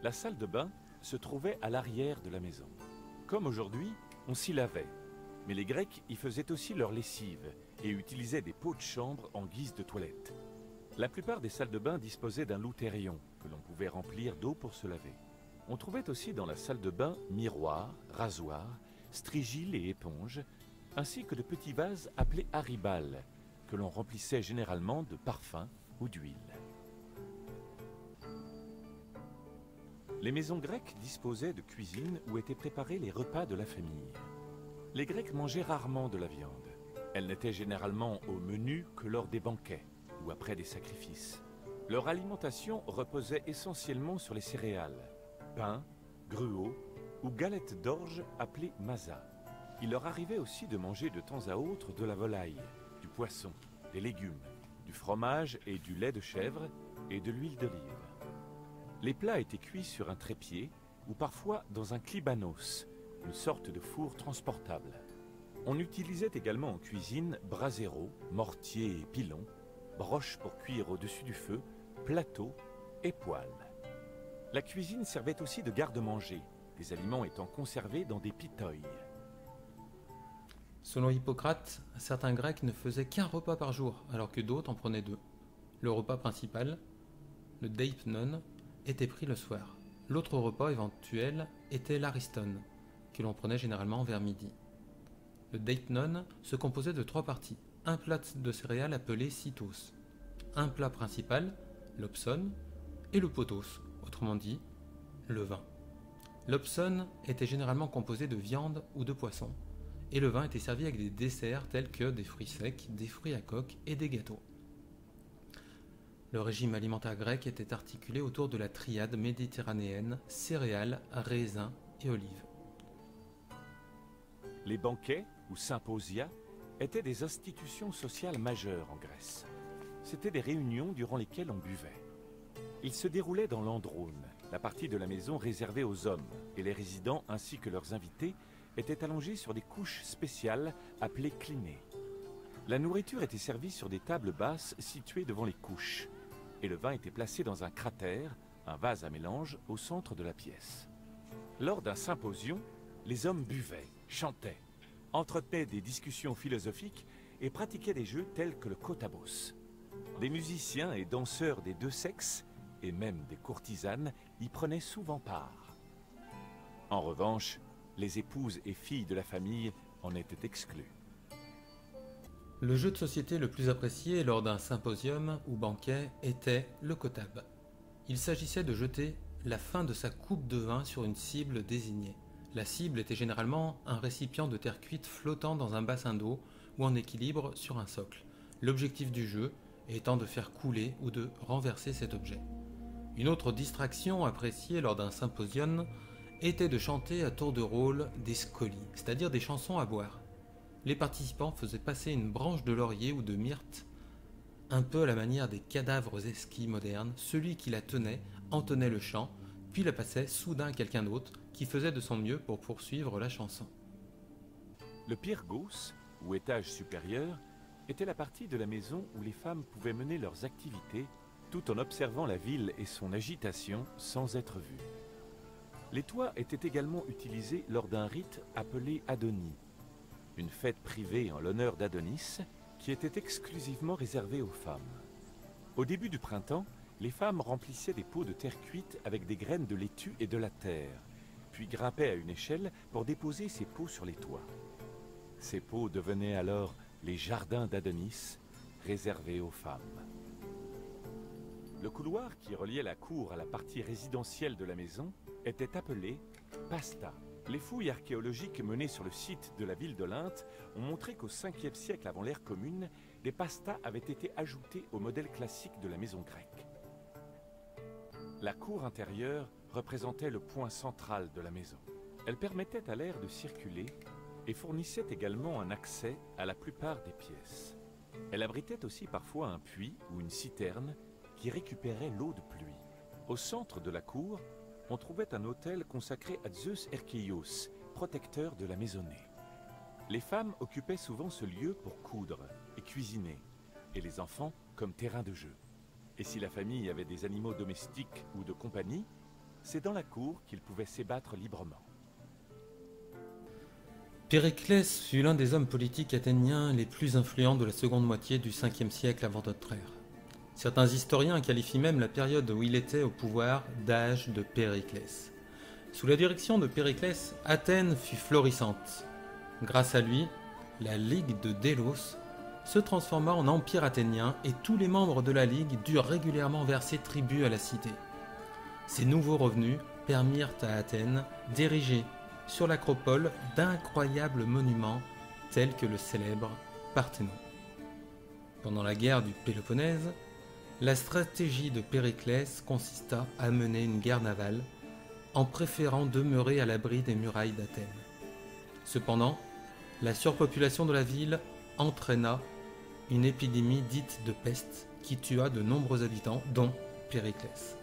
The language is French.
La salle de bain se trouvait à l'arrière de la maison. Comme aujourd'hui, on s'y lavait. Mais les Grecs y faisaient aussi leur lessive et utilisaient des pots de chambre en guise de toilette. La plupart des salles de bain disposaient d'un loutérion que l'on pouvait remplir d'eau pour se laver. On trouvait aussi dans la salle de bain miroirs, rasoirs, strigiles et éponges, ainsi que de petits vases appelés aribales, que l'on remplissait généralement de parfums ou d'huile. Les maisons grecques disposaient de cuisines où étaient préparés les repas de la famille. Les Grecs mangeaient rarement de la viande. Elle n'était généralement au menu que lors des banquets ou après des sacrifices. Leur alimentation reposait essentiellement sur les céréales, pain, gruau ou galettes d'orge appelées masa. Il leur arrivait aussi de manger de temps à autre de la volaille, du poisson, des légumes, du fromage et du lait de chèvre et de l'huile d'olive. Les plats étaient cuits sur un trépied ou parfois dans un klibanos, une sorte de four transportable. On utilisait également en cuisine brasero, mortier et pilon, broches pour cuire au-dessus du feu, plateaux et poêles. La cuisine servait aussi de garde-manger, les aliments étant conservés dans des pitoïs. Selon Hippocrate, certains Grecs ne faisaient qu'un repas par jour, alors que d'autres en prenaient deux. Le repas principal, le deipnon, était pris le soir. L'autre repas éventuel était l'ariston, que l'on prenait généralement vers midi. Le deipnon se composait de trois parties. Un plat de céréales appelé sitos, un plat principal, l'opson, et le potos, autrement dit, le vin. L'opson était généralement composé de viande ou de poisson, et le vin était servi avec des desserts tels que des fruits secs, des fruits à coque et des gâteaux. Le régime alimentaire grec était articulé autour de la triade méditerranéenne céréales, raisins et olives. Les banquets, ou symposia, étaient des institutions sociales majeures en Grèce. C'étaient des réunions durant lesquelles on buvait. Ils se déroulaient dans l'androne, la partie de la maison réservée aux hommes, et les résidents ainsi que leurs invités étaient allongés sur des couches spéciales appelées clinés. La nourriture était servie sur des tables basses situées devant les couches, et le vin était placé dans un cratère, un vase à mélange, au centre de la pièce. Lors d'un symposium, les hommes buvaient, chantaient, entretenaient des discussions philosophiques et pratiquaient des jeux tels que le kotabos. Des musiciens et danseurs des deux sexes, et même des courtisanes, y prenaient souvent part. En revanche, les épouses et filles de la famille en étaient exclues. Le jeu de société le plus apprécié lors d'un symposium ou banquet était le kotab. Il s'agissait de jeter la fin de sa coupe de vin sur une cible désignée. La cible était généralement un récipient de terre cuite flottant dans un bassin d'eau ou en équilibre sur un socle. L'objectif du jeu étant de faire couler ou de renverser cet objet. Une autre distraction appréciée lors d'un symposium était de chanter à tour de rôle des scolies, c'est-à-dire des chansons à boire. Les participants faisaient passer une branche de laurier ou de myrte, un peu à la manière des cadavres esquis modernes. Celui qui la tenait entonnait le chant, puis la passait soudain à quelqu'un d'autre qui faisait de son mieux pour poursuivre la chanson. Le pyrgos, ou étage supérieur, était la partie de la maison où les femmes pouvaient mener leurs activités tout en observant la ville et son agitation sans être vues. Les toits étaient également utilisés lors d'un rite appelé Adonie, une fête privée en l'honneur d'Adonis qui était exclusivement réservée aux femmes. Au début du printemps, les femmes remplissaient des pots de terre cuite avec des graines de laitue et de la terre, puis grimpaient à une échelle pour déposer ces pots sur les toits. Ces pots devenaient alors les jardins d'Adonis, réservés aux femmes. Le couloir qui reliait la cour à la partie résidentielle de la maison était appelé Pasta. Les fouilles archéologiques menées sur le site de la ville d'Olynte ont montré qu'au 5e siècle avant l'ère commune, des pastas avaient été ajoutés au modèle classique de la maison grecque. La cour intérieure représentait le point central de la maison. Elle permettait à l'air de circuler et fournissait également un accès à la plupart des pièces. Elle abritait aussi parfois un puits ou une citerne qui récupérait l'eau de pluie. Au centre de la cour, on trouvait un autel consacré à Zeus Erkeios, protecteur de la maisonnée. Les femmes occupaient souvent ce lieu pour coudre et cuisiner, et les enfants comme terrain de jeu. Et si la famille avait des animaux domestiques ou de compagnie, C'est dans la cour qu'il pouvait s'ébattre librement. Périclès fut l'un des hommes politiques athéniens les plus influents de la seconde moitié du 5e siècle avant notre ère. Certains historiens qualifient même la période où il était au pouvoir d'âge de Périclès. Sous la direction de Périclès, Athènes fut florissante. Grâce à lui, la Ligue de Délos se transforma en empire athénien et tous les membres de la Ligue durent régulièrement verser tribut à la cité. Ces nouveaux revenus permirent à Athènes d'ériger sur l'acropole d'incroyables monuments tels que le célèbre Parthénon. Pendant la guerre du Péloponnèse, la stratégie de Périclès consista à mener une guerre navale en préférant demeurer à l'abri des murailles d'Athènes. Cependant, la surpopulation de la ville entraîna une épidémie dite de peste qui tua de nombreux habitants, dont Périclès.